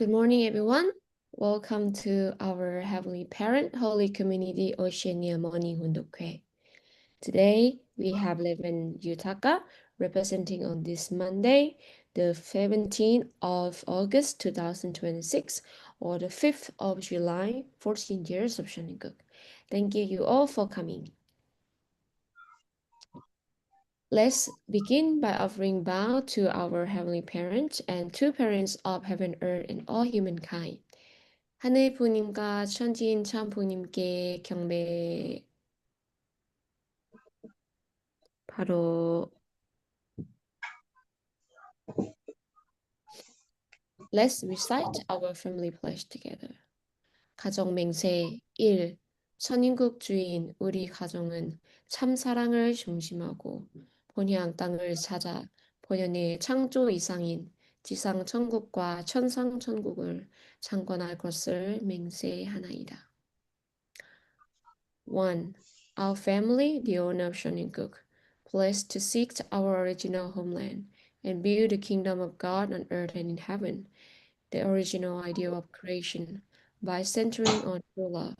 Good morning, everyone. Welcome to our Heavenly Parent Holy Community Oceania Morning Hundok회. Today, we have Rev Yutaka representing on this Monday, the 17th of August 2026, or the 5th of July, 14 years of Shaniguk. Thank you all for coming. Let's begin by offering bow to our Heavenly Parent and two parents of heaven, earth, and all humankind. 하늘 부님과 천지인 참 부님께 경배. 바로 Let's recite our family pledge together. 가정 맹세 1. 선인국 주인 우리 가정은 참 사랑을 중심하고 본향 땅을 찾아 본연의 창조 이상인 지상 천국과 천상 천국을 창건할 것을 맹세하나이다. 1. Our family, the owner of Shoninguk, pledged to seek our original homeland and build the kingdom of God on earth and in heaven, the original idea of creation, by centering on true love.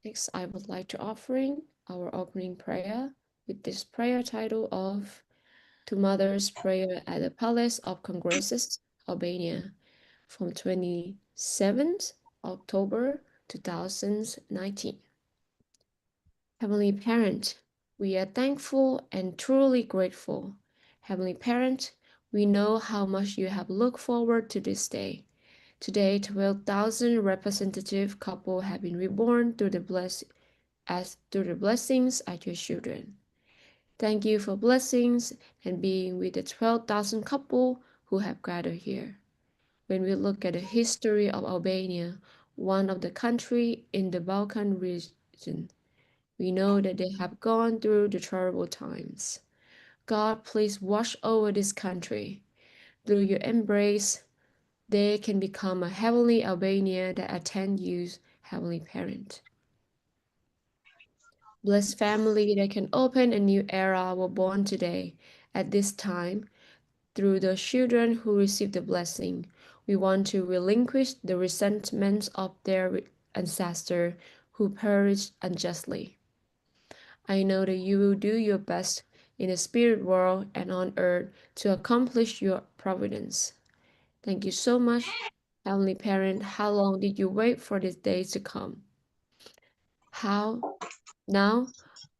Next, I would like to offering our opening prayer with this prayer title of To Mother's Prayer at the Palace of Congresses, Albania, from 27th October 2019. Heavenly Parent, We are thankful and truly grateful. Heavenly Parent, we know how much you have looked forward to this day. Today, 12,000 representative couples have been reborn through the blessings as your children. Thank you for blessings and being with the 12,000 couple who have gathered here. When we look at the history of Albania, one of the country in the Balkan region, we know that they have gone through the terrible times. God, please watch over this country. Through your embrace, they can become a heavenly Albania that attend you, Heavenly Parent. Bless family that can open a new era were born today. At this time, through the children who receive the blessing, we want to relinquish the resentments of their ancestors who perished unjustly. I know that you will do your best in the spirit world and on earth to accomplish your providence. Thank you so much, Heavenly Parent. How long did you wait for this day to come? How now,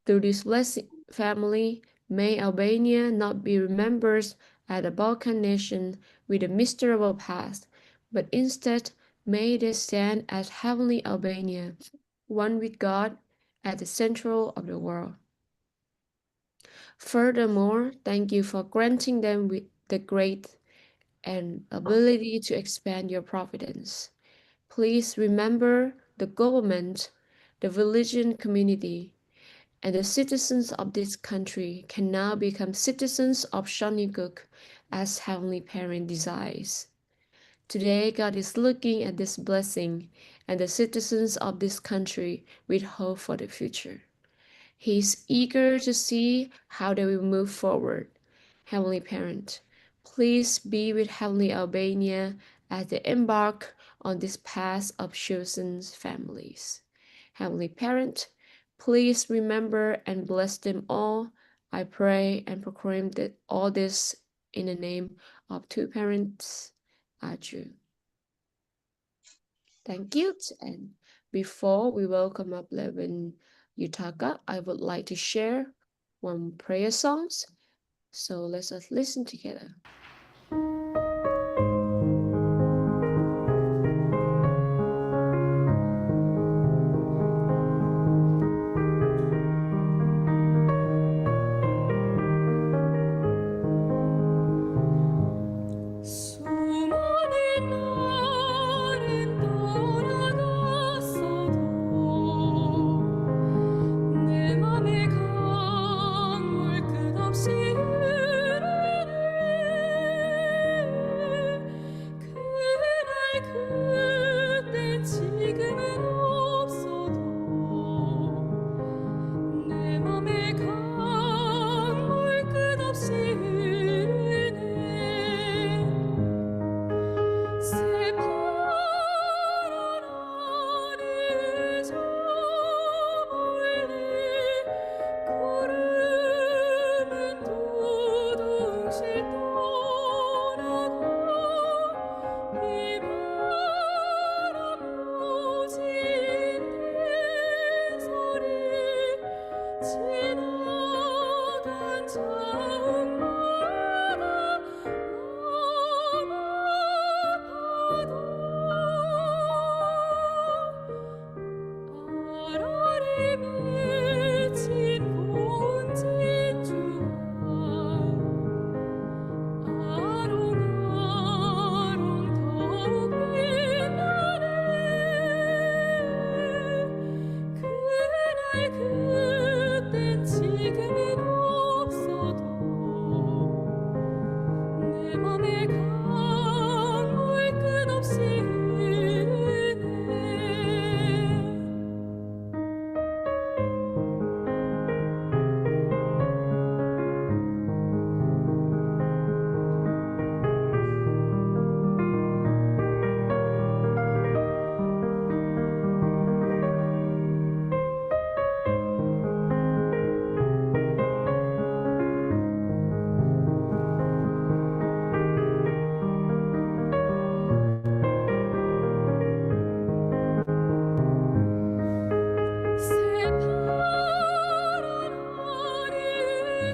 through this blessed family, may Albania not be remembered as a Balkan nation with a miserable past, but instead may they stand as heavenly Albania, one with God at the central of the world. Furthermore, thank you for granting them with the great and ability to expand your providence. Please remember the government, the religion community, and the citizens of this country can now become citizens of Shoniguk as Heavenly Parent desires. Today, God is looking at this blessing and the citizens of this country with hope for the future. He is eager to see how they will move forward. Heavenly Parent, please be with Heavenly Albania as they embark on this path of chosen families. Heavenly Parent, please remember and bless them all. I pray and proclaim that all this in the name of two parents, Aju. Thank you. And before we welcome up Rev Yutaka, I would like to share one prayer songs. So let us listen together.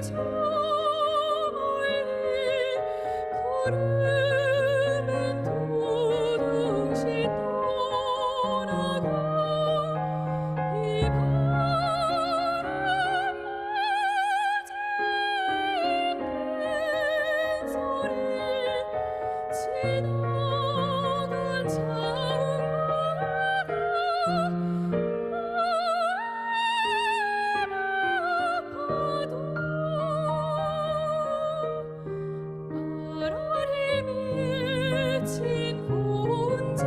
저 멀리 구름은 도둑이 떠나가 이 바람에 소리 지나간 창마다 아라리 미친 혼진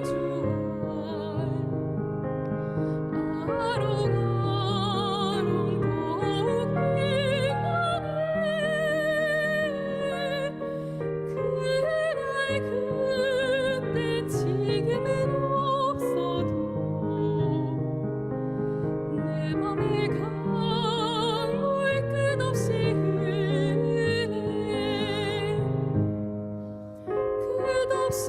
주알 아롱아롱 복빙하네 그날 그때 지금은 없어도 내 맘에 강물 끝없이 흐르네 끝없이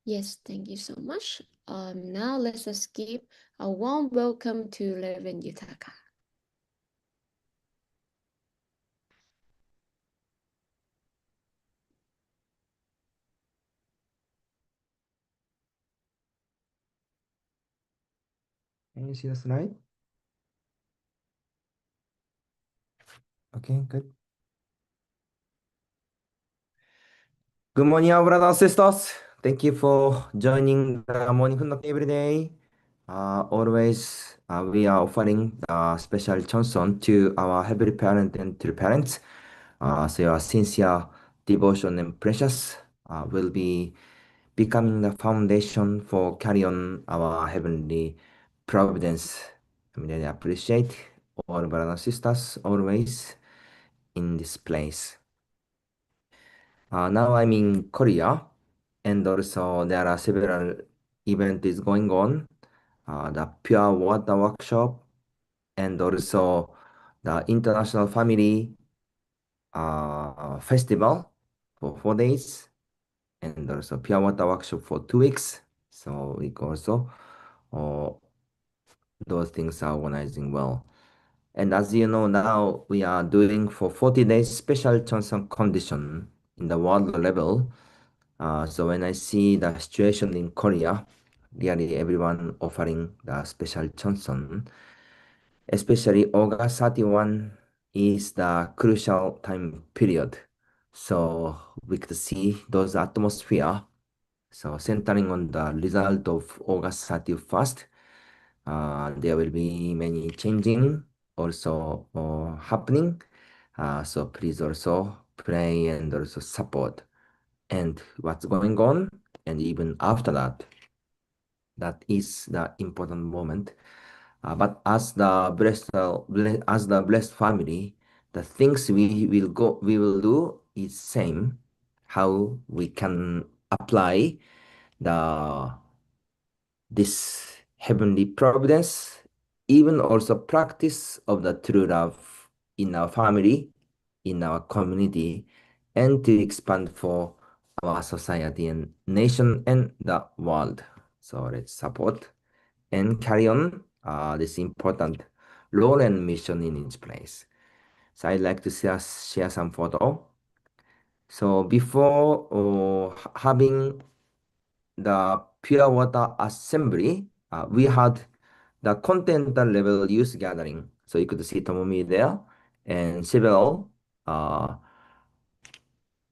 Yes, thank you so much. Now let's just give a warm welcome to Rev Yutaka. Can you see the slide? Okay, good. Good morning, our brothers and sisters. Thank you for joining the morning Hundak every day. Always, we are offering the special chanson to our heavenly parent and to the parents. So your sincere devotion and precious will be becoming the foundation for carry on our heavenly providence. I really appreciate all brothers and sisters always in this place. Now I'm in Korea, and also there are several events going on. The Pure Water Workshop, and also the International Family Festival for 4 days, and also Pure Water Workshop for 2 weeks. So we also uh, those things are organizing well. And as you know, now we are doing for 40 days special terms and condition in the world level. So when I see the situation in Korea, really everyone offering the special Johnson, especially August 31 is the crucial time period. So we could see those atmosphere. So centering on the result of August 31st, there will be many changing also happening. So please also pray and also support and what's going on, and even after that, that is the important moment. But as the blessed family, the things we will do is same. How we can apply the this heavenly providence, even also practice of the true love in our family, in our community, and to expand for our society and nation and the world. So let's support and carry on this important role and mission in its place. So I'd like to share some photo. So before having the pure water assembly, we had the continental level youth gathering. So you could see Tomomi there and several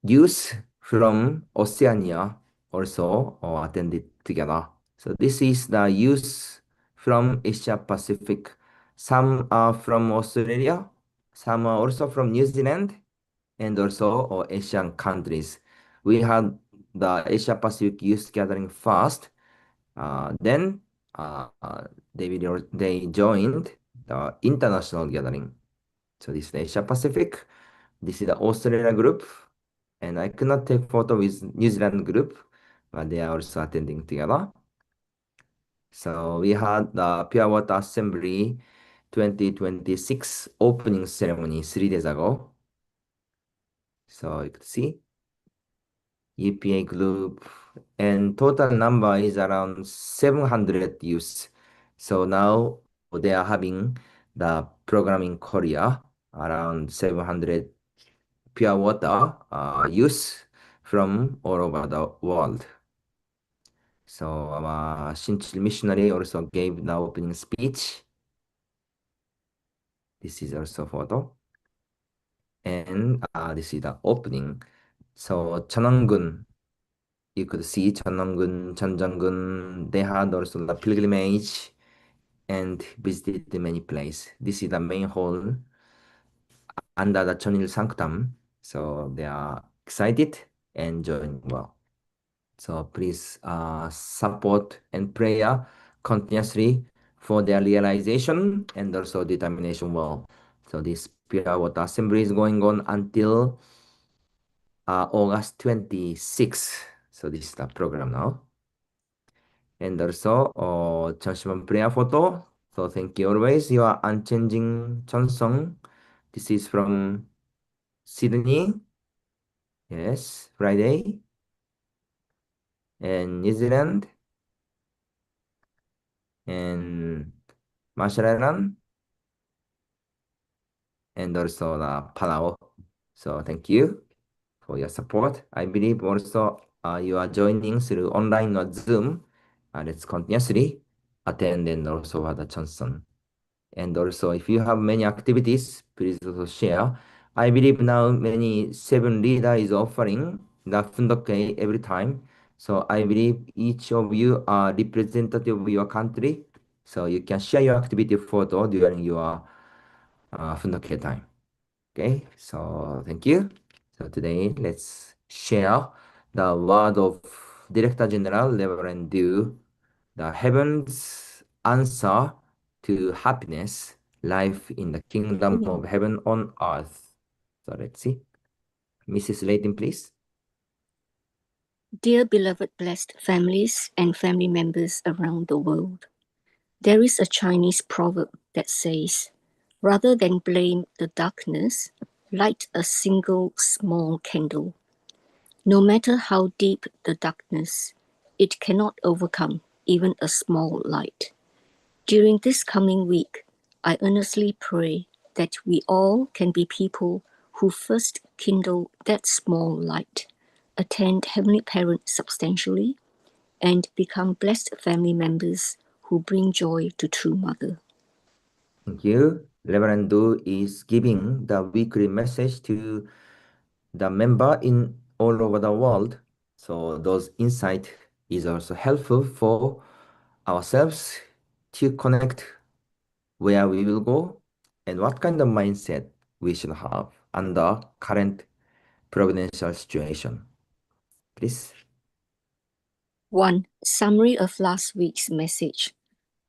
youth from Oceania also attended together. So this is the youth from Asia Pacific. Some are from Australia, some are also from New Zealand, and also Asian countries. We had the Asia Pacific Youth Gathering first, then they joined the international gathering. So this is the Asia Pacific. This is the Australia group, And I could not take photo with New Zealand group, but they are also attending together. So we had the Pure Water Assembly 2026 opening ceremony 3 days ago. So you could see EPA group and total number is around 700 youth. So now they are having the program in Korea around 700 pure water youth from all over the world. So our Shinchil missionary also gave the opening speech. This is also photo. And this is the opening. So Chananggun, you could see Chananggun, Chanjangun, they had also the pilgrimage and visited many places. This is the main hall under the Chonil Sanctum. So they are excited and enjoying well. So please support and prayer continuously for their realization and also determination well. So this Pure Water Assembly is going on until August 26th. So this is the program now. And also, 잠시만 prayer photo. So thank you always. Your unchanging Song. This is from Sydney. Yes, Friday. And New Zealand. And Marshall Island. And also the Palau. So thank you for your support. I believe also you are joining through online or Zoom. Let's continuously attend and also have the Johnson. And also, if you have many activities, please also share. I believe now many seven leader is offering the Fundoke every time. So I believe each of you are representative of your country. So you can share your activity photo during your Fundoke time. Okay, so thank you. So today, let's share the word of Director General Reverend Du, the heaven's answer to happiness, life in the kingdom of heaven on earth. So let's see. Mrs. Layton, please. Dear beloved blessed families and family members around the world, there is a Chinese proverb that says, rather than blame the darkness, light a single small candle. No matter how deep the darkness, it cannot overcome even a small light. During this coming week, I earnestly pray that we all can be people who first kindle that small light, attend Heavenly Parent substantially, and become blessed family members who bring joy to True Mother. Thank you. Reverend Du is giving the weekly message to the member in all over the world. So those insight is also helpful for ourselves to connect where we will go and what kind of mindset we should have under current providential situation. Please. 1. Summary of last week's message.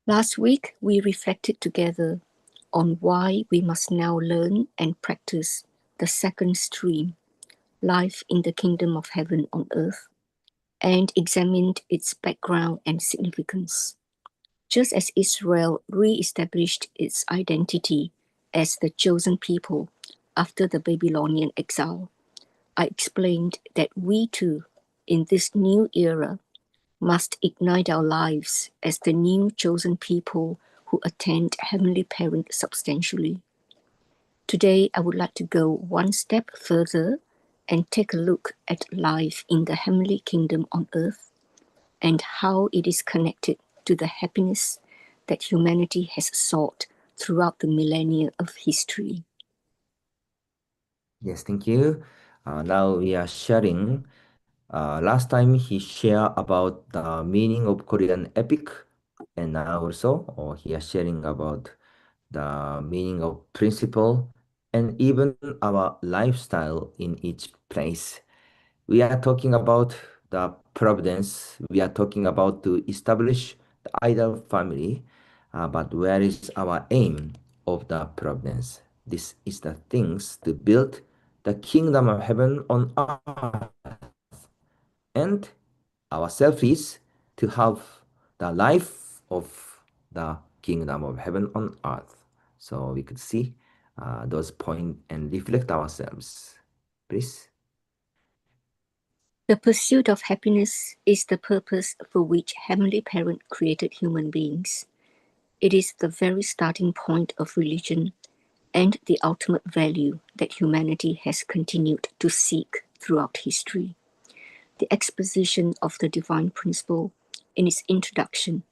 Last week, we reflected together on why we must now learn and practice the second stream, life in the kingdom of heaven on earth, and examined its background and significance. Just as Israel re-established its identity as the chosen people after the Babylonian exile, I explained that we too, in this new era, must ignite our lives as the new chosen people who attend Heavenly Parent substantially. Today, I would like to go one step further and take a look at life in the Heavenly Kingdom on earth and how it is connected to the happiness that humanity has sought throughout the millennia of history. Yes, thank you. Now we are sharing. Last time he shared about the meaning of Korean epic, and now also he is sharing about the meaning of principle and even our lifestyle in each place. We are talking about the providence. We are talking about to establish the ideal family, but where is our aim of the providence? This is the things to build the kingdom of heaven on earth. And our self is to have the life of the kingdom of heaven on earth. So we could see those points and reflect ourselves. Please. The pursuit of happiness is the purpose for which Heavenly Parent created human beings. It is the very starting point of religion and the ultimate value that humanity has continued to seek throughout history. The exposition of the divine principle in its introduction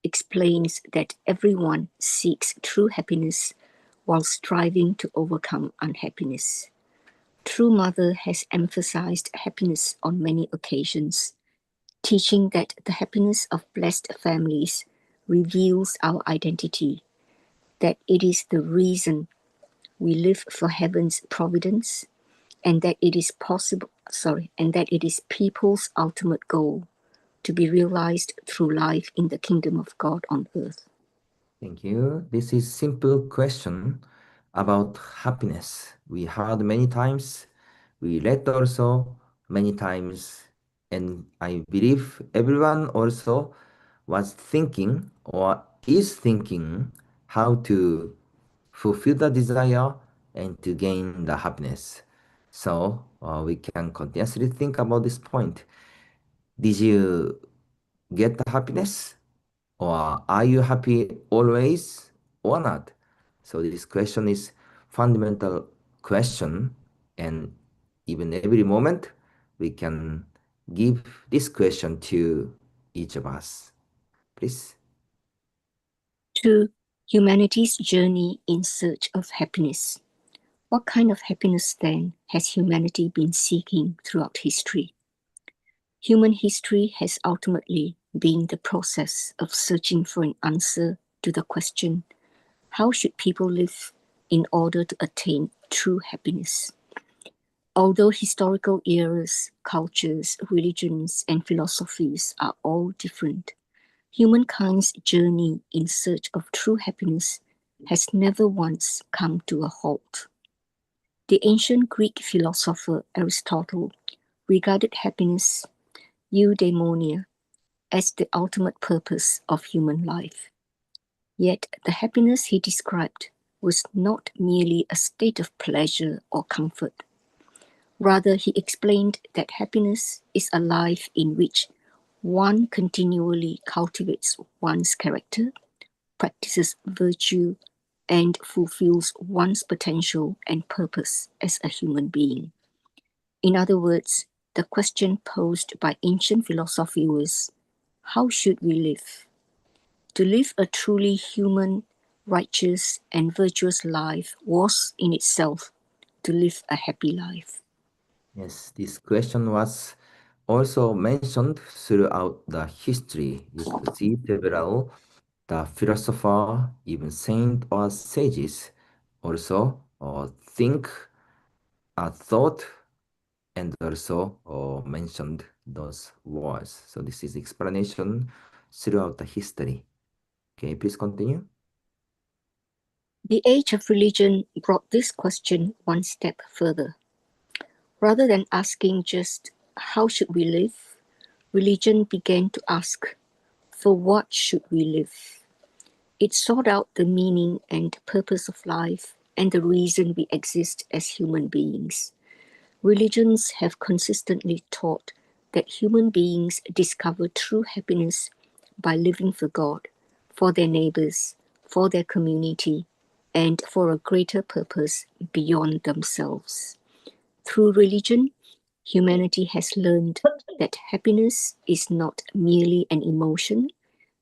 explains that everyone seeks true happiness while striving to overcome unhappiness. True Mother has emphasized happiness on many occasions, teaching that the happiness of blessed families reveals our identity, that it is the reason we live for heaven's providence, and that it is people's ultimate goal to be realized through life in the kingdom of God on earth. Thank you. This is simple question about happiness. We heard many times, we read also many times, and I believe everyone also was thinking or is thinking how to fulfill the desire and to gain the happiness. So we can continuously think about this point. Did you get the happiness? Or are you happy always or not? So this question is fundamental question, and even every moment we can give this question to each of us. Please. To humanity's journey in search of happiness. What kind of happiness then has humanity been seeking throughout history? Human history has ultimately been the process of searching for an answer to the question, how should people live in order to attain true happiness? Although historical eras, cultures, religions, and philosophies are all different, humankind's journey in search of true happiness has never once come to a halt. The ancient Greek philosopher Aristotle regarded happiness, eudaimonia, as the ultimate purpose of human life. Yet the happiness he described was not merely a state of pleasure or comfort. Rather, he explained that happiness is a life in which one continually cultivates one's character, practices virtue, and fulfills one's potential and purpose as a human being. In other words, the question posed by ancient philosophy was, how should we live? To live a truly human, righteous, and virtuous life was in itself to live a happy life. Yes, this question was also mentioned throughout the history. You could see several the philosopher, even saint or sages, also think, thought, and also mentioned those words. So this is explanation throughout the history. Okay, please continue. The age of religion brought this question one step further. Rather than asking just, how should we live? Religion began to ask, for what should we live? It sought out the meaning and purpose of life and the reason we exist as human beings. Religions have consistently taught that human beings discover true happiness by living for God, for their neighbors, for their community, and for a greater purpose beyond themselves. Through religion, humanity has learned that happiness is not merely an emotion,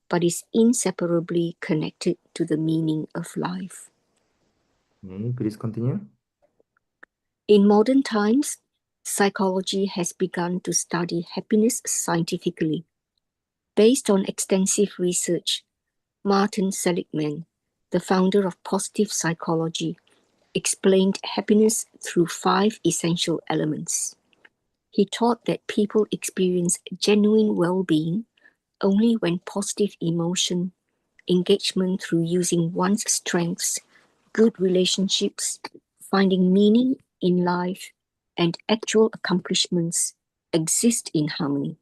but is inseparably connected to the meaning of life. Okay, please continue. In modern times, psychology has begun to study happiness scientifically. Based on extensive research, Martin Seligman, the founder of positive psychology, explained happiness through 5 essential elements. He taught that people experience genuine well-being only when positive emotion, engagement through using one's strengths, good relationships, finding meaning in life, and actual accomplishments exist in harmony.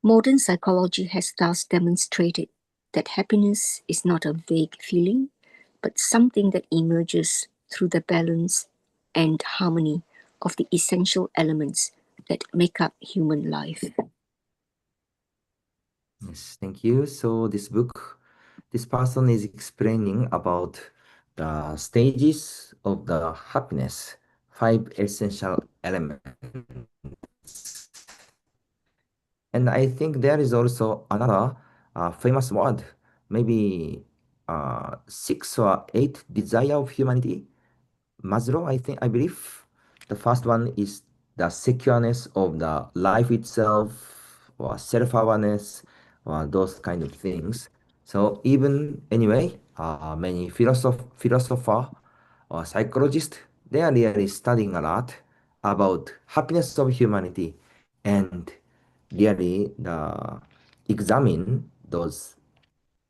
Modern psychology has thus demonstrated that happiness is not a vague feeling, but something that emerges through the balance and harmony of the essential elements that make up human life. Yes, thank you. So this book, this person is explaining about the stages of the happiness, five essential elements. And I think there is also another famous word, maybe six or eight desire of humanity. Maslow, I believe. The first one is the secureness of the life itself, or self-awareness, or those kind of things. So even anyway, many philosopher or psychologist, they are really studying a lot about happiness of humanity and really examine those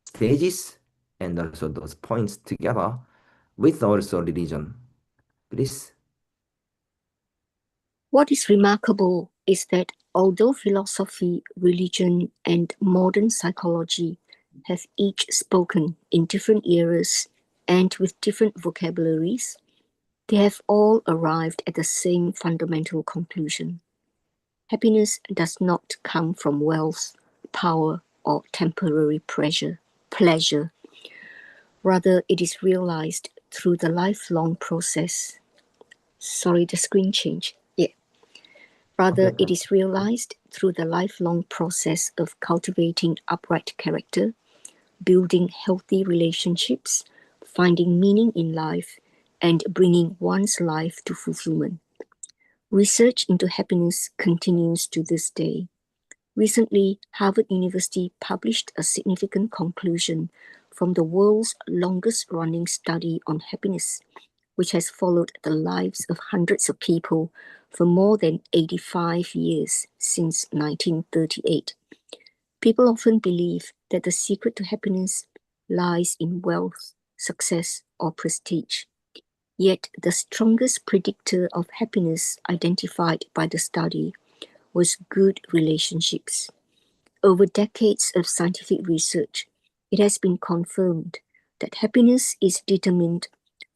stages and also those points together with also religion. Please. What is remarkable is that although philosophy, religion, and modern psychology have each spoken in different eras and with different vocabularies, they have all arrived at the same fundamental conclusion. Happiness does not come from wealth, power, or temporary pleasure. Rather, it is realized through the lifelong process. Sorry, the screen changed. Rather, it is realized through the lifelong process of cultivating upright character, building healthy relationships, finding meaning in life, and bringing one's life to fulfillment. Research into happiness continues to this day. Recently, Harvard University published a significant conclusion from the world's longest-running study on happiness, which has followed the lives of hundreds of people for more than 85 years since 1938. People often believe that the secret to happiness lies in wealth, success, or prestige. Yet the strongest predictor of happiness identified by the study was good relationships. Over decades of scientific research, it has been confirmed that happiness is determined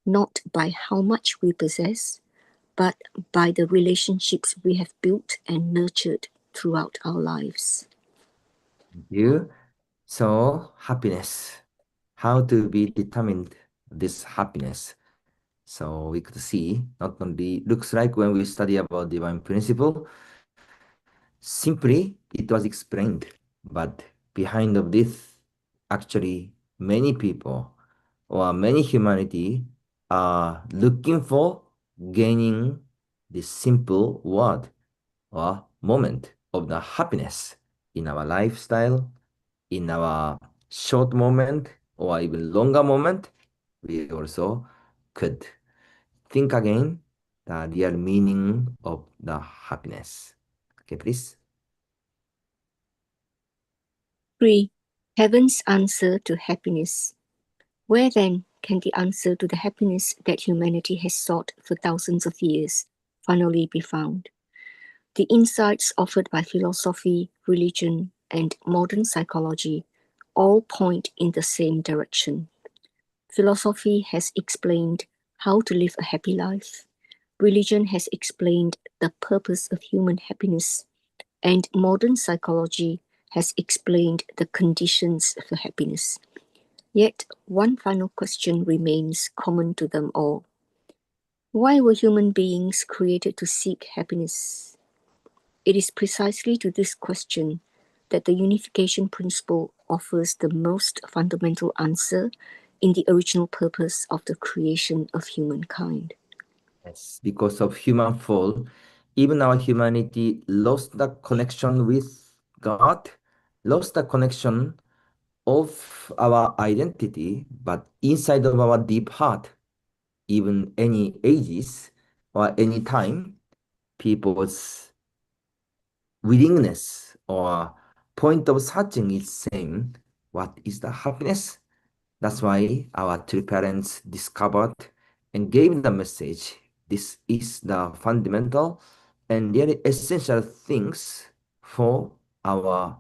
not by how much we possess, but by the relationships we have built and nurtured throughout our lives. Thank you. So, happiness. How to be determined this happiness? So we could see not only looks like when we study about divine principle, simply it was explained, but behind of this, actually many people or many humanity are looking for gaining this simple word or moment of the happiness in our lifestyle, in our short moment or even longer moment. We also could think again the real meaning of the happiness. Okay, please. 3. Heaven's answer to happiness. Where then can the answer to the happiness that humanity has sought for thousands of years finally be found? The insights offered by philosophy, religion, and modern psychology all point in the same direction. Philosophy has explained how to live a happy life. Religion has explained the purpose of human happiness, and modern psychology has explained the conditions for happiness. Yet, one final question remains common to them all. Why were human beings created to seek happiness? It is precisely to this question that the unification principle offers the most fundamental answer in the original purpose of the creation of humankind. Yes, because of human fall, even our humanity lost the connection with God, lost the connection of our identity, but inside of our deep heart, even any ages or any time, people's willingness or point of searching is same. What is the happiness? That's why our three parents discovered and gave the message This is the fundamental and really essential things for our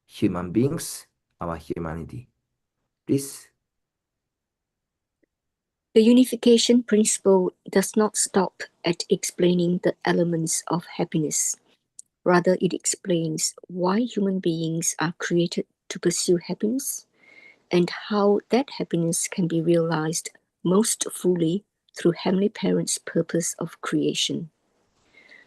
human beings, our humanity. Please. The unification principle does not stop at explaining the elements of happiness. Rather, it explains why human beings are created to pursue happiness and how that happiness can be realized most fully through Heavenly Parent's purpose of creation.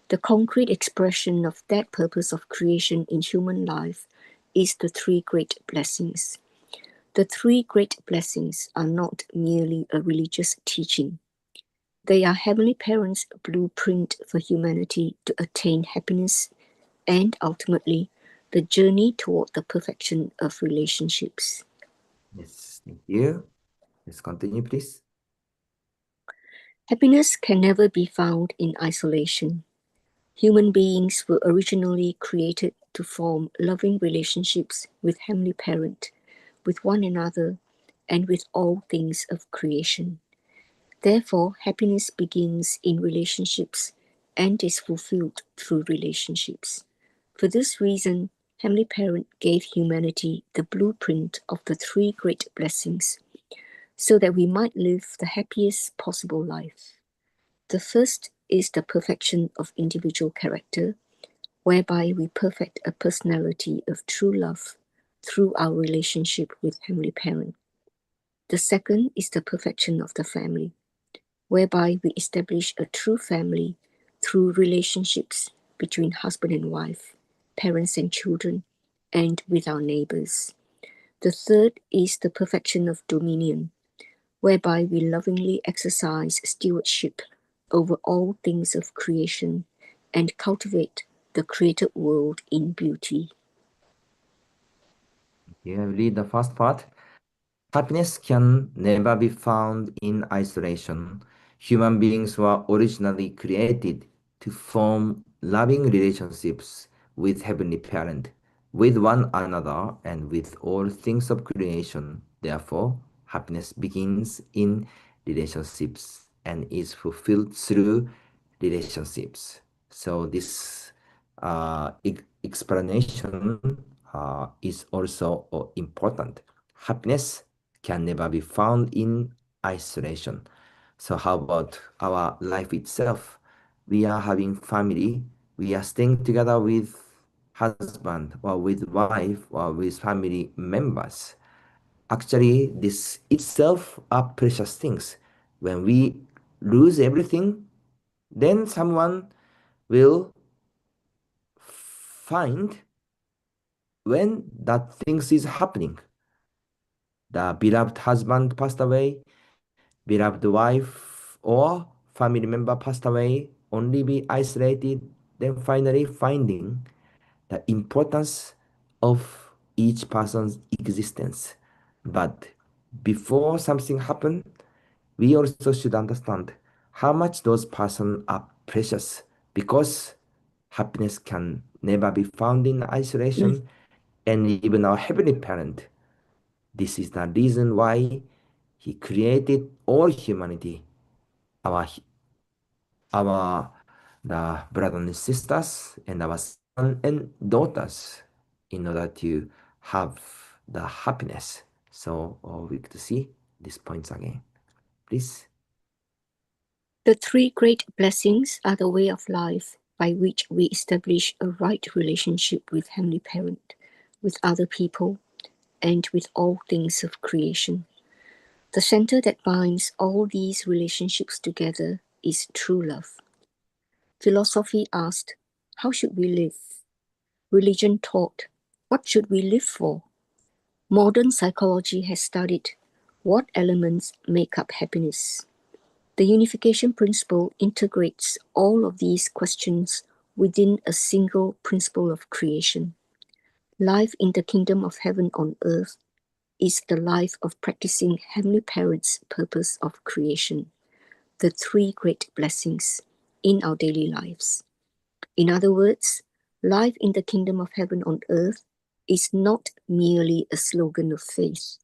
The concrete expression of that purpose of creation in human life is the three great blessings. The three great blessings are not merely a religious teaching. They are Heavenly Parent's blueprint for humanity to attain happiness and ultimately the journey toward the perfection of relationships. Yes, thank you. Let's continue, please. Happiness can never be found in isolation. Human beings were originally created to form loving relationships with Heavenly Parent, with one another, and with all things of creation. Therefore, happiness begins in relationships and is fulfilled through relationships. For this reason, Heavenly Parent gave humanity the blueprint of the three great blessings, so that we might live the happiest possible life. The first is the perfection of individual character, whereby we perfect a personality of true love through our relationship with Heavenly Parent. The second is the perfection of the family, whereby we establish a true family through relationships between husband and wife, parents and children, and with our neighbors. The third is the perfection of dominion, whereby we lovingly exercise stewardship over all things of creation and cultivate the created world in beauty. Here I read the first part. Happiness can never be found in isolation. Human beings were originally created to form loving relationships with Heavenly Parent, with one another, and with all things of creation. Therefore, happiness begins in relationships and is fulfilled through relationships. So this explanation is also important. Happiness can never be found in isolation. So how about our life itself? We are having family. We are staying together with husband or with wife or with family members. Actually, this itself are precious things. When we lose everything, then someone will find when that things is happening. The beloved husband passed away, beloved wife or family member passed away, only be isolated, then finally finding the importance of each person's existence. But before something happened, we also should understand how much those persons are precious, because happiness can never be found in isolation, and even our heavenly parent. This is the reason why he created all humanity, our our the brothers and sisters and our sons and daughters, in order to have the happiness. So we could see these points again. Please. The three great blessings are the way of life by which we establish a right relationship with Heavenly Parent, with other people, and with all things of creation. The center that binds all these relationships together is true love. Philosophy asked, how should we live? Religion taught, what should we live for? Modern psychology has studied what elements make up happiness. The unification principle integrates all of these questions within a single principle of creation. Life in the kingdom of heaven on earth is the life of practicing Heavenly Parent's purpose of creation, the three great blessings in our daily lives. In other words, life in the kingdom of heaven on earth is not merely a slogan of faith.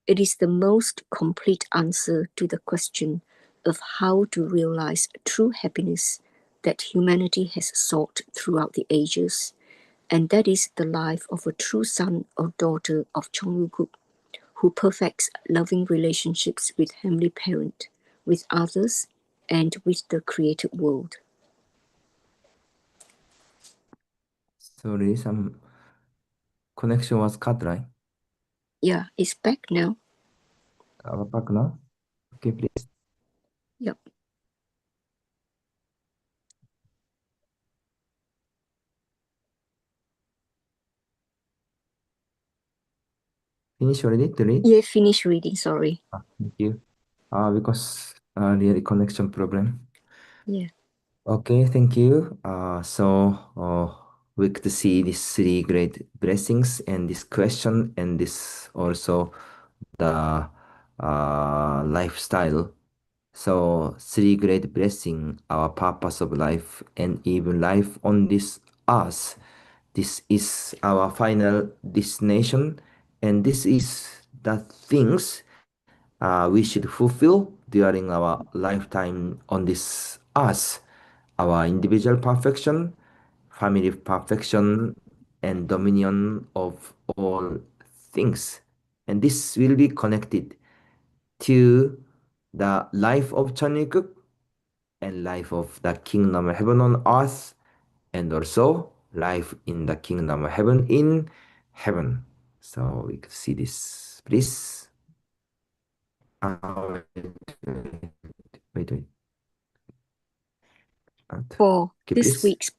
It is the most complete answer to the question, of how to realize true happiness that humanity has sought throughout the ages, and that is the life of a true son or daughter of Chongguk, who perfects loving relationships with Heavenly Parent, with others, and with the created world. Sorry, some connection was cut, right? Yeah, it's back now. Back now? Okay, please. Yep. Finish already to read? Yeah, finish reading, sorry. Thank you. Because really connection problem. Yeah. Okay, thank you. We could see these three great blessings and this question and this also the lifestyle. So three great blessing, our purpose of life and even life on this earth. This is our final destination, and this is the things we should fulfill during our lifetime on this earth. Our individual perfection, family perfection, and dominion of all things. And this will be connected to the life of Chanukuk and life of the kingdom of heaven on earth, and also life in the kingdom of heaven in heaven. So we could see this, please. Wait. 4. Okay, This please. week's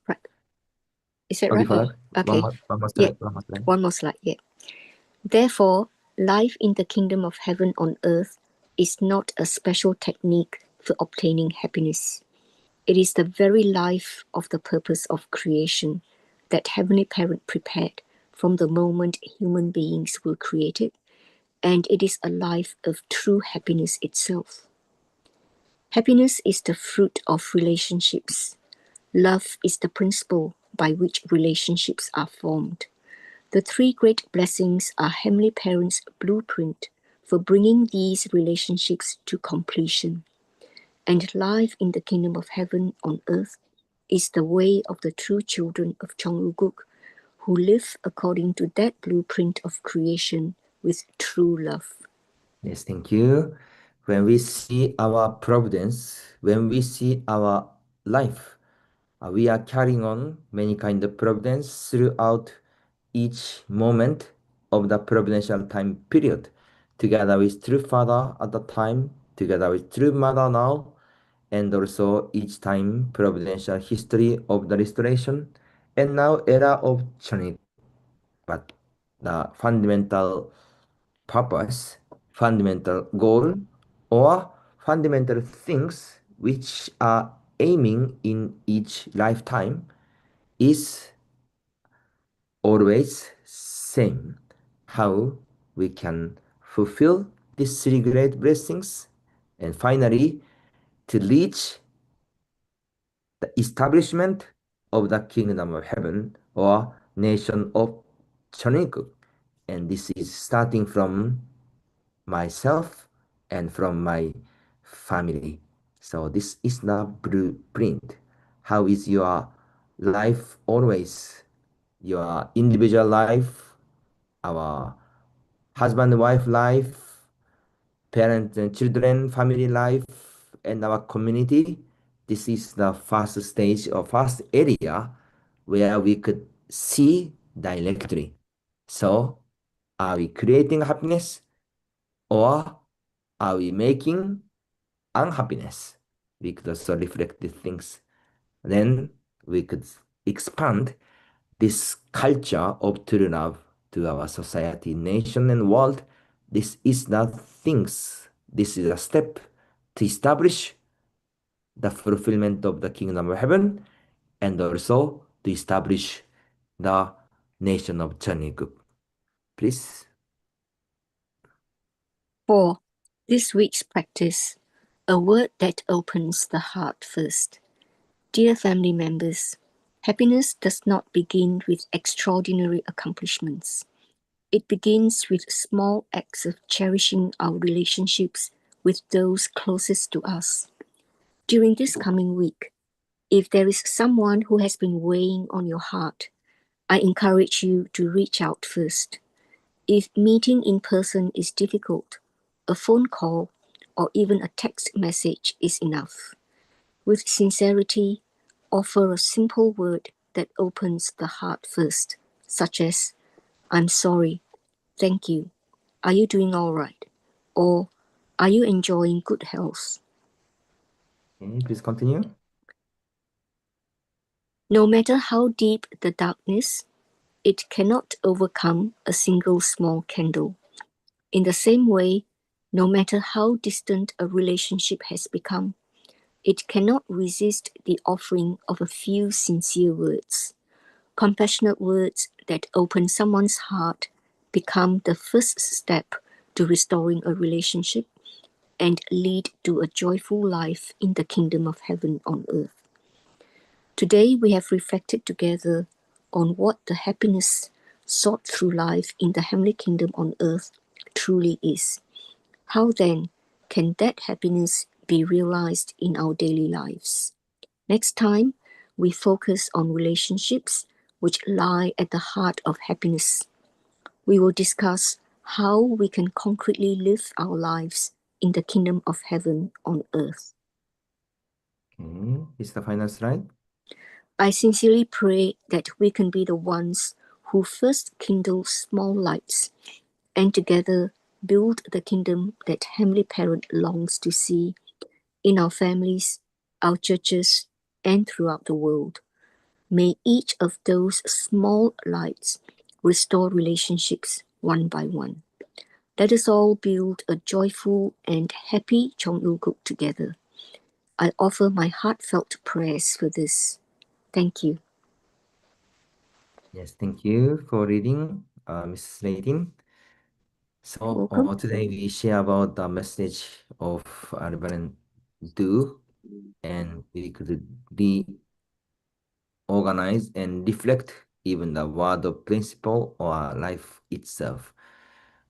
is that Oh, right? before Oh, that, okay. one more Yeah. slide, one more slide. One more slide, yeah. Therefore, life in the kingdom of heaven on earth is not a special technique for obtaining happiness. It is the very life of the purpose of creation that Heavenly Parent prepared from the moment human beings were created, and it is a life of true happiness itself. Happiness is the fruit of relationships. Love is the principle by which relationships are formed. The three great blessings are Heavenly Parent's blueprint for bringing these relationships to completion. And life in the kingdom of heaven on earth is the way of the true children of Chongguk, who live according to that blueprint of creation with true love. Yes, thank you. When we see our providence, when we see our life, we are carrying on many kind of providence throughout each moment of the providential time period, together with true father at the time, together with true mother now, and also each time providential history of the restoration, and now era of Chonic. But the fundamental purpose, fundamental goal, or fundamental things which are aiming in each lifetime is always same. How we can fulfill these three great blessings, and finally to reach the establishment of the kingdom of heaven or nation of Choninko. And this is starting from myself and from my family. So this is the blueprint. How is your life always? Your individual life, our husband wife life, parents and children, family life, and our community. This is the first stage or first area where we could see directly. So, are we creating happiness or are we making unhappiness? We could also reflect these things. Then we could expand this culture of true love to our society, nation, and world. This is the things, this is a step to establish the fulfillment of the kingdom of heaven and also to establish the nation of Chaniguk. Please. 4. This week's practice, a word that opens the heart first. Dear family members, happiness does not begin with extraordinary accomplishments. It begins with small acts of cherishing our relationships with those closest to us. During this coming week, if there is someone who has been weighing on your heart, I encourage you to reach out first. If meeting in person is difficult, a phone call or even a text message is enough. With sincerity, offer a simple word that opens the heart first, such as, I'm sorry, thank you, are you doing all right? Or, are you enjoying good health? Okay, please continue. No matter how deep the darkness, it cannot overcome a single small candle. In the same way, no matter how distant a relationship has become, it cannot resist the offering of a few sincere words. Compassionate words that open someone's heart become the first step to restoring a relationship and lead to a joyful life in the kingdom of heaven on earth. Today, we have reflected together on what the happiness sought through life in the heavenly kingdom on earth truly is. How then can that happiness be realized in our daily lives? Next time, we focus on relationships which lie at the heart of happiness. We will discuss how we can concretely live our lives in the kingdom of heaven on earth. Okay, is the final slide. I sincerely pray that we can be the ones who first kindle small lights and together build the kingdom that Heavenly Parent longs to see in our families, our churches, and throughout the world. May each of those small lights restore relationships one by one. Let us all build a joyful and happy Chonulguk together. I offer my heartfelt prayers for this. Thank you. Yes, thank you for reading, Mrs. Layton. So Welcome. today we share about the message of Reverend Do, and we could reorganize and reflect even the word of principle or life itself.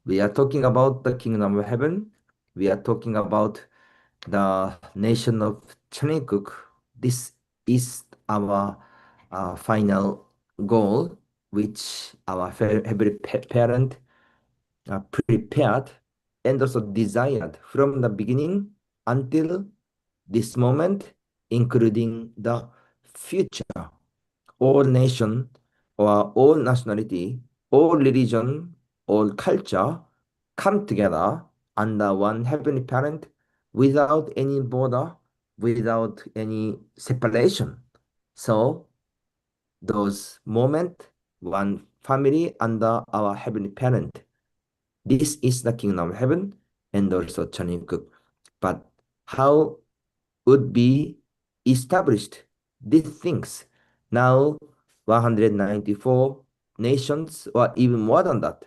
We are talking about the kingdom of heaven. We are talking about the nation of Chanekuk. This is our final goal, which our heavenly parent prepared and also desired from the beginning until this moment, including the future. All nation or all nationality, all religion, all culture come together under one heavenly parent without any border, without any separation. So those moment, one family under our heavenly parent. This is the kingdom of heaven and also Chanukuk. But how would be established these things? Now 194 nations or even more than that.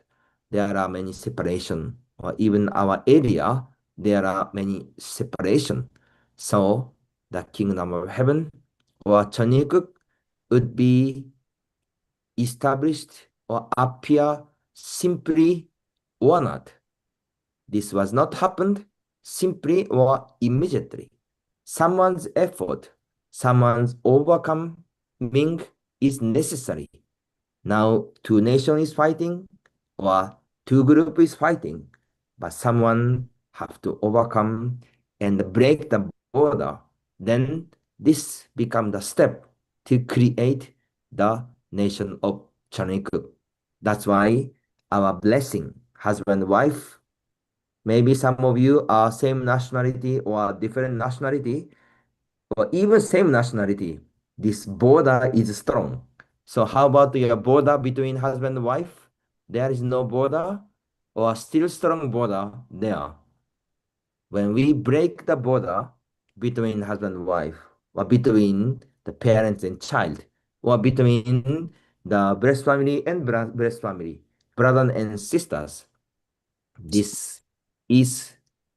There are many separation or even our area, there are many separation. So the kingdom of heaven or Chanukuk would be established or appear simply or not. This was not happened simply or immediately. Someone's effort, someone's overcoming is necessary. Now two nations is fighting or two group is fighting, but someone have to overcome and break the border. Then this become the step to create the nation of Chanekuk. That's why our blessing, husband, wife, maybe some of you are same nationality or different nationality or even same nationality. This border is strong. So how about your border between husband and wife? There is no border or still strong border there. When we break the border between husband and wife or between the parents and child or between the breast family and breast family, brother and sisters, this is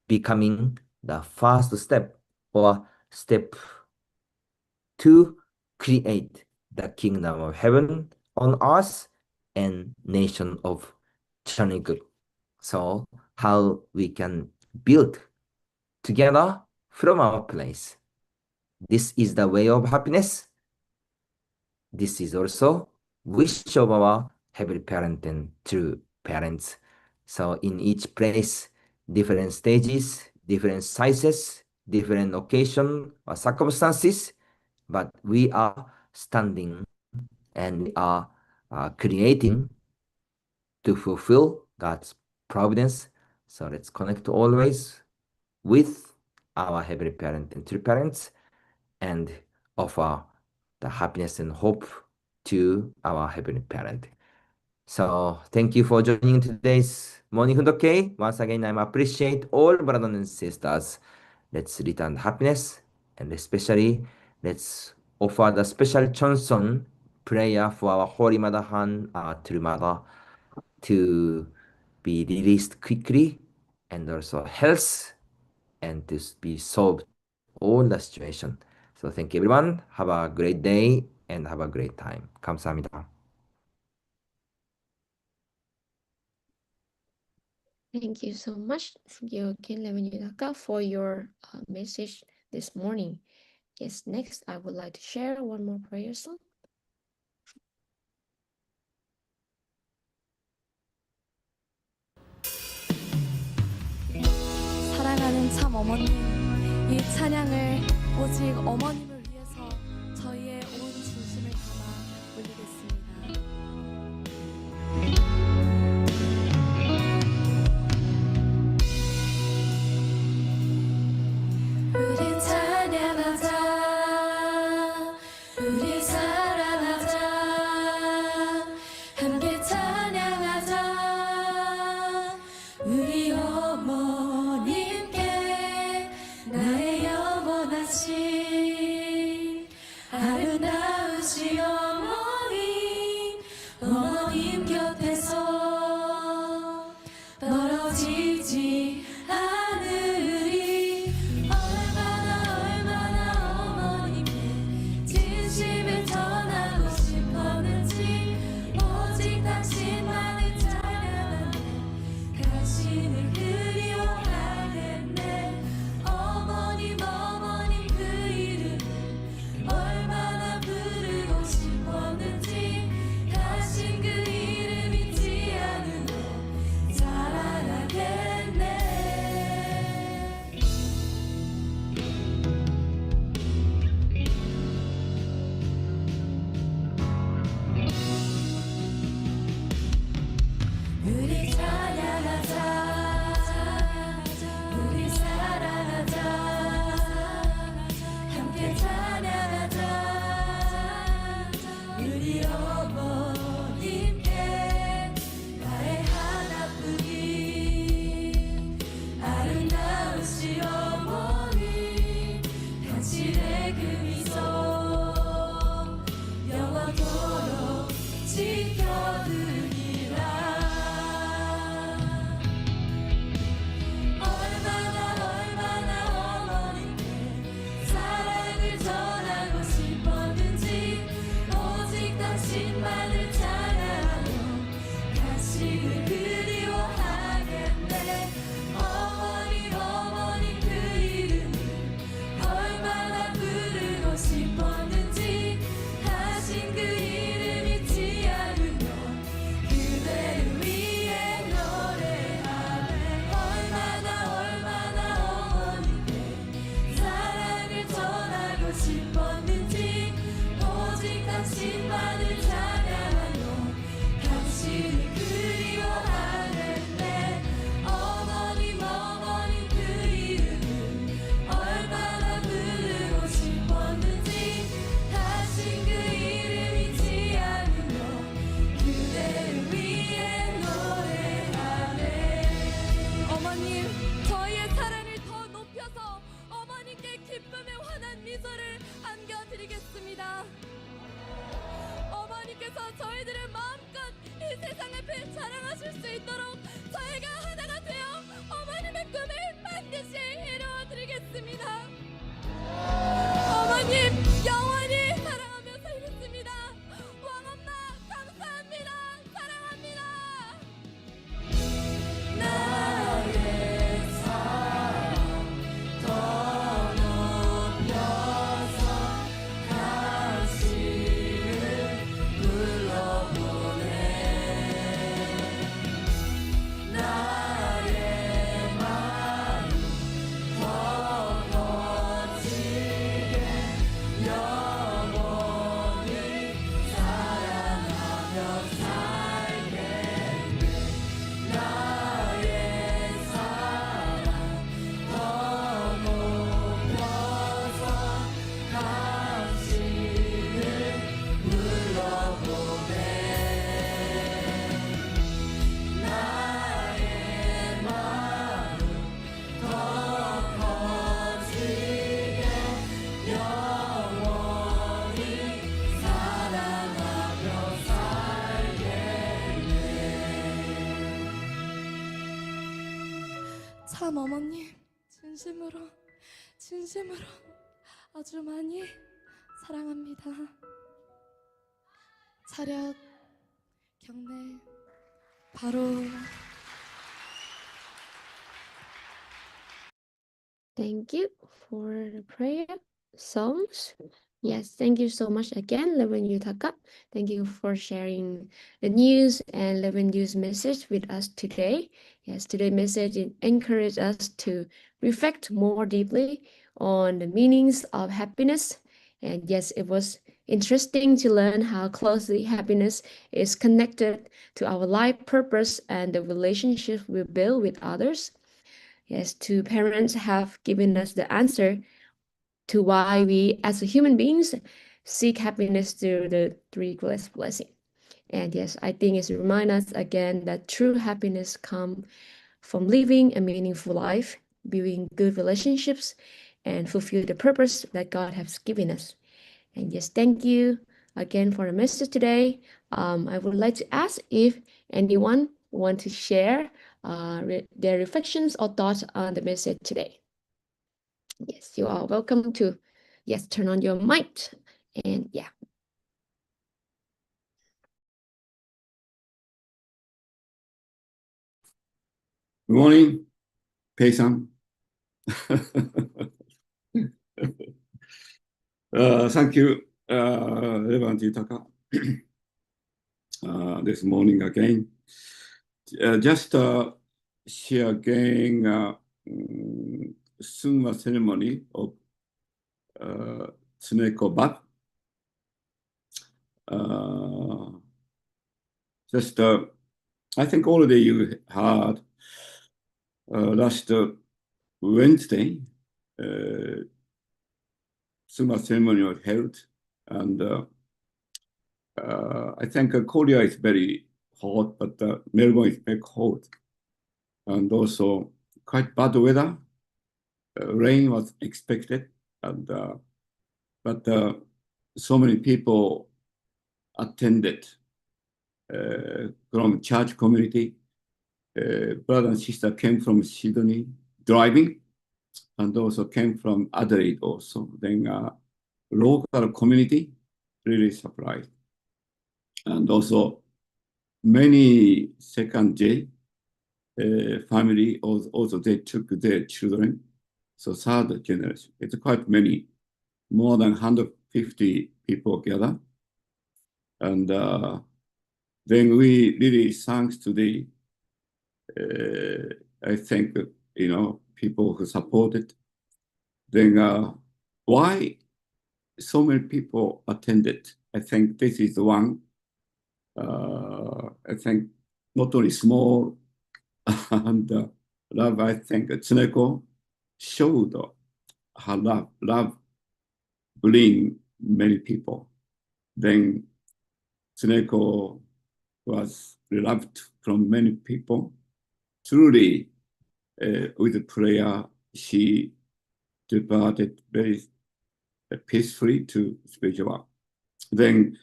becoming the first step or step to create the kingdom of heaven on earth and nation of Chaniguk. So how we can build together from our place. This is the way of happiness. This is also wish of our heavenly parent and true parents. So in each place, different stages, different sizes, different occasion or circumstances, but we are standing and we are creating to fulfill God's providence. So let's connect always with our heavenly parent and true parents and offer the happiness and hope to our heavenly parent. So thank you for joining today's morning Hoon Okay. Once again, I appreciate all brothers and sisters. Let's return happiness and especially let's offer the special Chonson prayer for our Holy Mother Han, our true mother, to be released quickly and also health and to be solved all the situation. So thank you everyone. Have a great day and have a great time. 감사합니다. Thank you so much. Thank you again, Rev Yutaka, for your message this morning. Yes, next I would like to share one more prayer song. 사랑하는 참 어머님, 이 찬양을 오직 어머님을 위해서 저희의 온 진심을 담아 올리겠습니다. 우리 찬양하자, 우리 사랑하자, 함께 찬양하자, 우리 어머님께 나의 영원하신 아름다우신 어머님, 어머님 곁에서 떨어지지 않으리. 얼마나 어머님께 진심을 전하고 싶었는지 오직 당신만을 찬양하네. 당신을 그리워하겠네. 어머님 어머님 그 이름을 얼마나 부르고 싶었는지 당신 그 이름 잊지 않으며 사랑하겠네. 우리 찬양하자, 우리 사랑하자, 함께 찬양하자, 우리 어머님께 나의 하나뿐인 아름다우신 어머니, 당신의 그 미소 영원토록 지켜드리라. 얼마나 어머님께 사랑을 전하고 싶었는지 오직 당신만을 찬양하며 당신을 그리워하겠네. 어머님 그 이름을 얼마나 부르고 싶었는지 당신 그 이름 잊지 않으며 그대를 위해 노래하네. 얼마나 어머님께 사랑을 전하고 싶었는지 오직 당신만을 찬양하며 당신을 그리워하겠네. 어머님 그 이름을 얼마나 부르고 싶었는지 당신 그 이름 잊지 않으며 그대를 위해 노래하네. 어머님, 저희의 사랑을 더 높여서 어머님께 기쁨의 환한 미소를 안겨드리겠습니다. 어머니께서 저희들을 마음껏 이 세상 앞에 자랑하실 수 있도록 저희가 하나가 되어 어머님의 꿈을 반드시 이루어드리겠습니다. 어머님 영원히 사랑하며 살겠습니다. 왕엄마 감사합니다. 사랑합니다. 나의 삶 더 참 어머님 진심으로 아주 많이 사랑합니다. 차렷 경례 바로. Thank you for the prayer songs. Yes, thank you so much again, Rev Yutaka. Thank you for sharing the news and Rev News message with us today. Yes, today's message encouraged us to reflect more deeply on the meanings of happiness. And yes, it was interesting to learn how closely happiness is connected to our life purpose and the relationship we build with others. Yes, two parents have given us the answer to why we, as human beings, seek happiness through the three blessings. And yes, I think it's remind us again that true happiness comes from living a meaningful life, building good relationships, and fulfill the purpose that God has given us. And yes, thank you again for the message today. I would like to ask if anyone want to share their reflections or thoughts on the message today. Yes, you are welcome to, yes, turn on your mic. And yeah. Good morning, Pei-san. Thank you, Rev Yutaka, this morning again. Just share again Summa ceremony of Tsuneko Bat. Just, I think already you heard last Wednesday, Summa ceremony was held, and I think Korea is very hot, but Melbourne is very cold, and also quite bad weather. Rain was expected, and but so many people attended from church community. Brother and sister came from Sydney driving, and also came from Adelaide also. Then local community really surprised. And also many second J family also they took their children. So third generation, it's quite many, more than 150 people gather. And then we really thanks today, I think, people who supported. Then why so many people attended? I think this is the one. I think not only small and love, I think Tsuneko showed her love bring many people. Then Tsuneko was loved from many people. Truly, with prayer, she departed very peacefully to spiritual. Then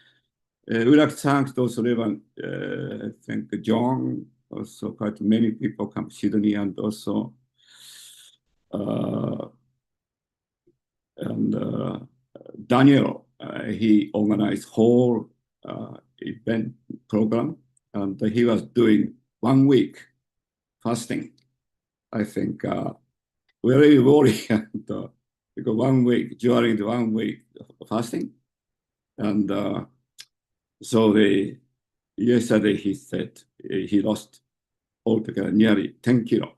we like to thank those 11, I think John, also quite many people come to Sydney, and also Daniel, he organized whole event program, and he was doing 1 week fasting. I think very worried because 1 week, during the 1 week fasting, and so yesterday he said he lost altogether nearly 10 kilo.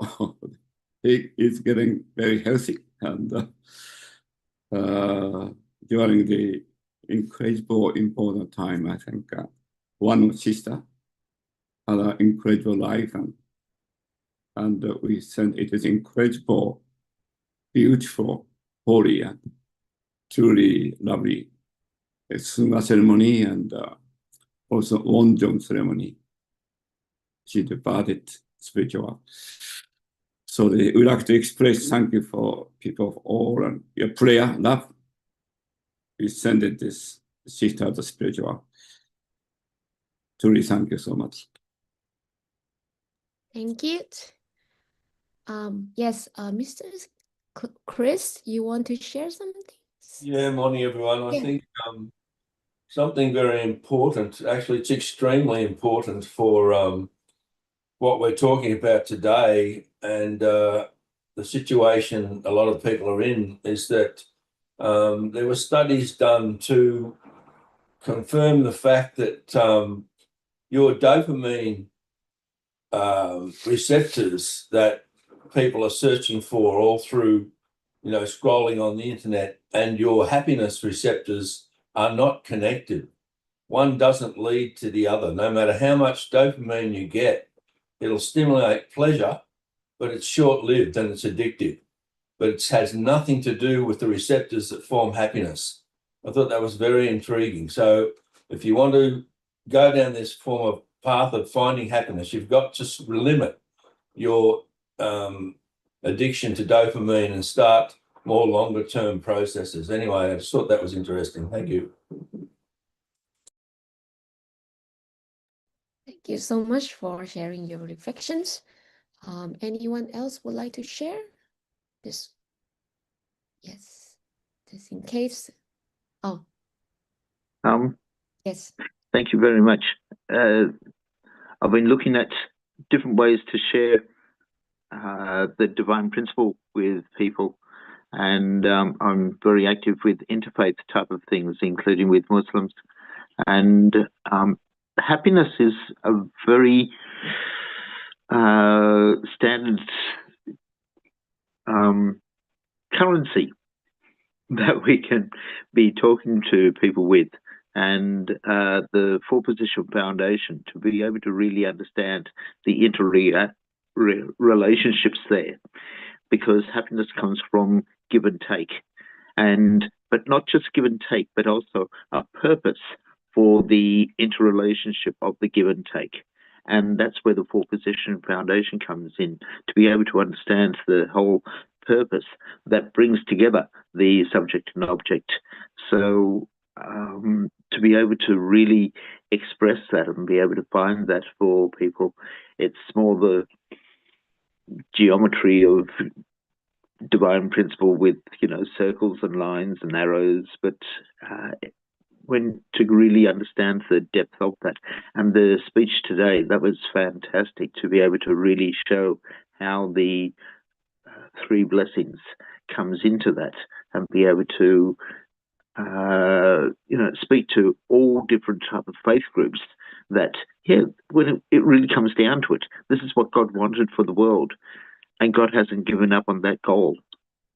He is getting very healthy, and during the incredible important time, I think one sister had an incredible life, and we said it is incredible, beautiful, holy, and truly lovely Sunga ceremony, and also Wonjong ceremony. She departed spiritual. So we like to express thank you for people of all and your prayer, love. We send it this sister to spiritual. Truly thank you so much. Thank you. Yes, Mr. Chris, you want to share something? Yeah, morning everyone. I Yeah. think something very important, actually it's extremely important for what we're talking about today and the situation a lot of people are in is that there were studies done to confirm the fact that your dopamine receptors that people are searching for all through, scrolling on the internet and your happiness receptors are not connected. One doesn't lead to the other. No matter how much dopamine you get, it'll stimulate pleasure, but it's short-lived and it's addictive. But it has nothing to do with the receptors that form happiness. I thought that was very intriguing. So if you want to go down this form of path of finding happiness, you've got to limit your addiction to dopamine and start more longer-term processes. Anyway, I just thought that was interesting. Thank you. Thank you so much for sharing your reflections. Anyone else would like to share this? Yes, just in case. Oh, yes. Thank you very much. I've been looking at different ways to share the divine principle with people, and I'm very active with interfaith type of things, including with Muslims. And happiness is a very standard currency that we can be talking to people with. And the Four Position Foundation, to be able to really understand the relationships there, because happiness comes from give and take, but not just give and take, but also a purpose for the interrelationship of the give and take. And that's where the Four Position Foundation comes in, to be able to understand the whole purpose that brings together the subject and object. So to be able to really express that and be able to find that for people, it's more the geometry of divine principle with, circles and lines and arrows, but when to really understand the depth of that. And the speech today, that was fantastic, to be able to really show how the three blessings comes into that and be able to speak to all different type of faith groups that, when it really comes down to it, this is what God wanted for the world, and God hasn't given up on that goal.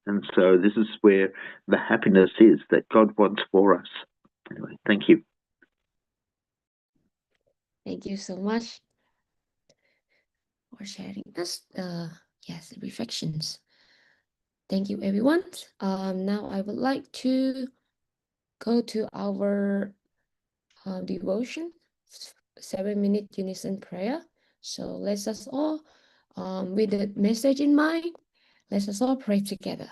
And so this is where the happiness is that God wants for us. Anyway, thank you. Thank you so much for sharing us yes, reflections. Thank you, everyone. Now I would like to go to our devotion, 7-minute unison prayer. So let us all, with the message in mind, let us all pray together.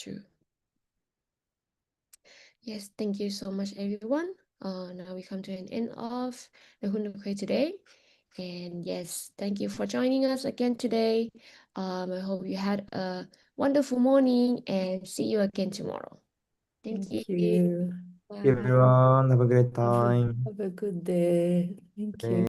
true. Yes, thank you so much, everyone. Now we come to an end of the Hundokwe today. And yes, thank you for joining us again today. I hope you had a wonderful morning and see you again tomorrow. Thank Thank you. you. Bye. Everyone, have a great Have a, time. have a good day. Thank you.